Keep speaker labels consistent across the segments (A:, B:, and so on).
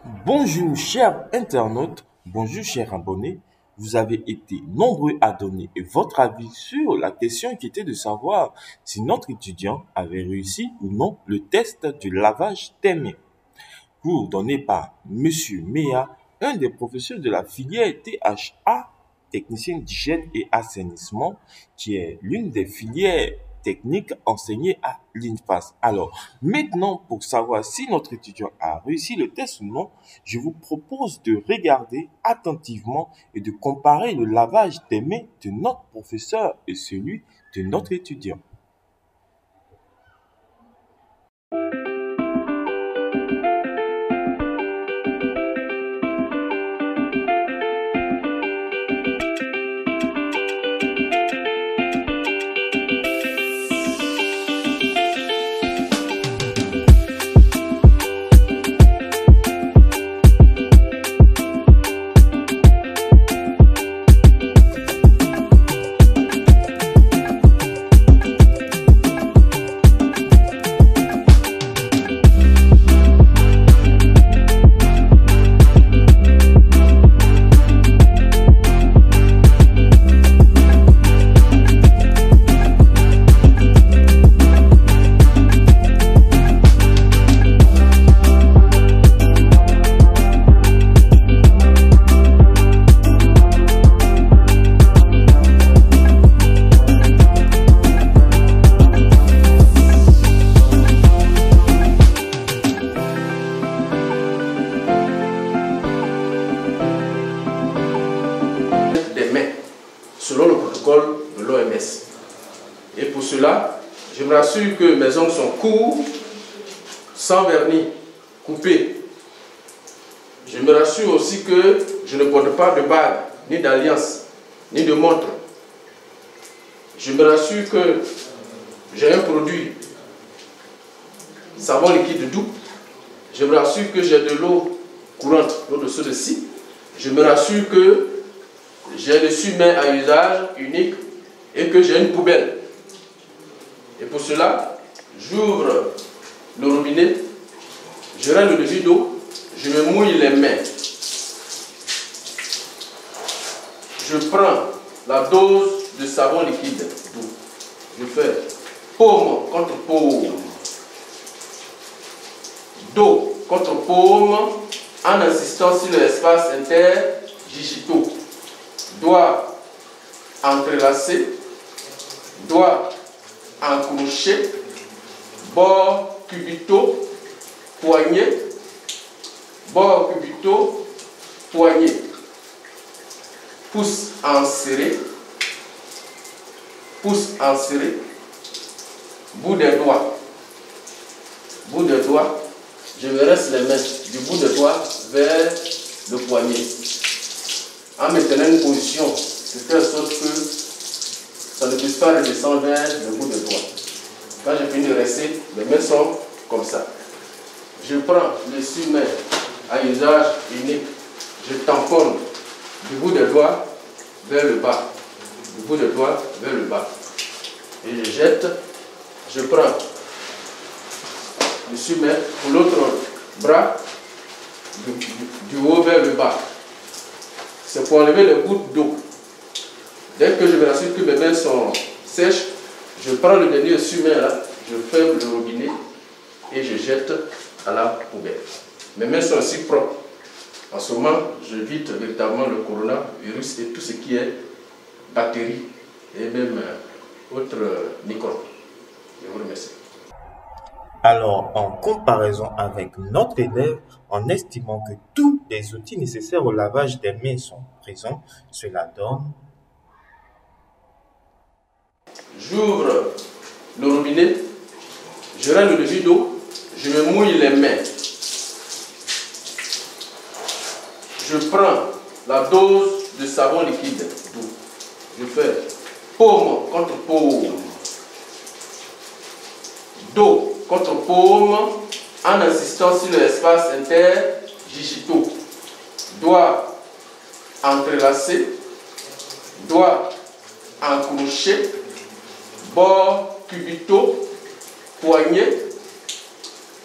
A: Bonjour chers internautes, bonjour chers abonnés. Vous avez été nombreux à donner votre avis sur la question qui était de savoir si notre étudiant avait réussi ou non le test du lavage des mains. Cours donné par Monsieur Mea, un des professeurs de la filière THA, technicien d'hygiène et assainissement, qui est l'une des filières techniques enseignées à l'INFAS. Alors, maintenant, pour savoir si notre étudiant a réussi le test ou non, je vous propose de regarder attentivement et de comparer le lavage des mains de notre professeur et celui de notre étudiant.
B: Des mains, selon le protocole de l'OMS. Et pour cela, je me rassure que mes ongles sont courts, sans vernis, coupés. Je me rassure aussi que je ne porte pas de bague, ni d'alliance, ni de montre. Je me rassure que j'ai un produit savon liquide doux. Je me rassure que j'ai de l'eau courante, l'eau de ceci. Je me rassure que j'ai le essuie-main à usage unique et que j'ai une poubelle. Et pour cela, j'ouvre le robinet, je règle le débit d'eau, je me mouille les mains. Je prends la dose de savon liquide doux. Je fais paume contre paume, dos contre paume, en insistant sur l'espace interdigitaux. Doigts entrelacés, doigts encrochés, bords cubitaux, poignets, bords cubitaux, poignets, pouce enserré, bout des doigts, je me reste les mains du bout des doigts vers le poignet. En maintenant une position de telle sorte que ça ne puisse pas redescendre vers le bout de doigt. Quand j'ai fini de rester, mes mains sont comme ça. Je prends le essuie-main à usage unique, je tamponne du bout des doigts vers le bas, du bout des doigts vers le bas. Et je jette, je prends le essuie-main pour l'autre bras, du haut vers le bas. C'est pour enlever les gouttes d'eau. Dès que je me rassure que mes mains sont sèches, je prends le dernier essuie-main là, je ferme le robinet et je jette à la poubelle. Mes mains sont aussi propres. En ce moment, j'évite véritablement le coronavirus et tout ce qui est bactéries et même autres microbes. Je vous remercie.
A: Alors, en comparaison avec notre élève, en estimant que tous les outils nécessaires au lavage des mains sont présents, cela donne.
B: J'ouvre le robinet, je règle le débit d'eau, je me mouille les mains. Je prends la dose de savon liquide doux. Je fais paume contre paume, dos contre paume, en insistant sur l'espace interdigitaux. Doigts entrelacés, doigts encrochés, bords cubitaux, poignets,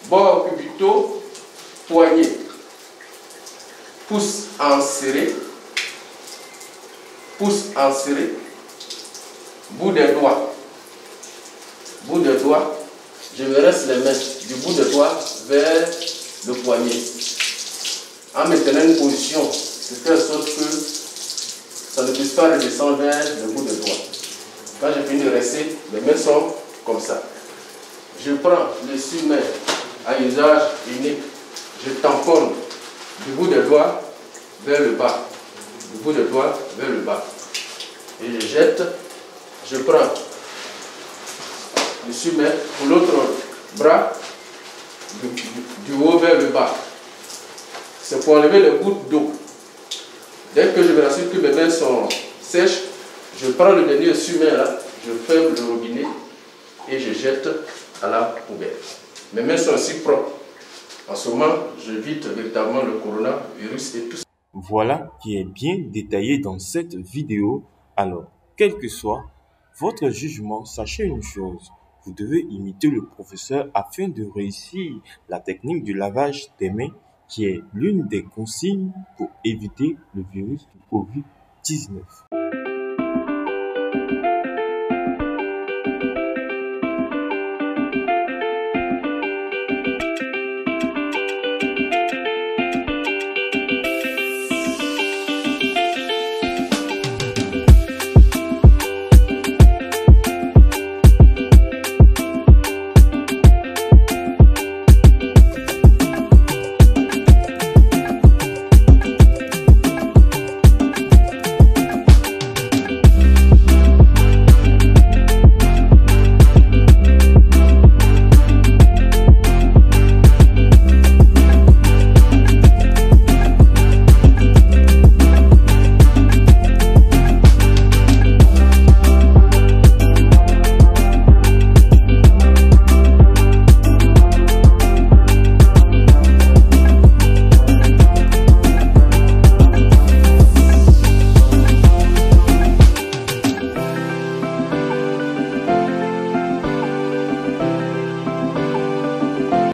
B: bords cubitaux, poignets, pouce en serré, bout des doigts, je me reste les mains du bout des doigts vers le poignet, en maintenant une position de telle sorte que ça ne puisse pas redescendre vers le bout des doigts. Quand j'ai fini de rester, mes mains sont comme ça. Je prends le surmain à usage unique, je tamponne du bout des doigts vers le bas, et je jette, je prends le surmain pour l'autre bras, du haut vers le bas. C'est pour enlever les gouttes d'eau. Dès que je me rassure que mes mains sont sèches, je prends le dernier surmain là, je ferme le robinet et je jette à la poubelle. Mes mains sont aussi propres. En ce moment, j'évite véritablement le coronavirus et tout ça.
A: Voilà qui est bien détaillé dans cette vidéo. Alors, quel que soit votre jugement, sachez une chose. Vous devez imiter le professeur afin de réussir la technique du lavage des mains qui est l'une des consignes pour éviter le virus du COVID-19.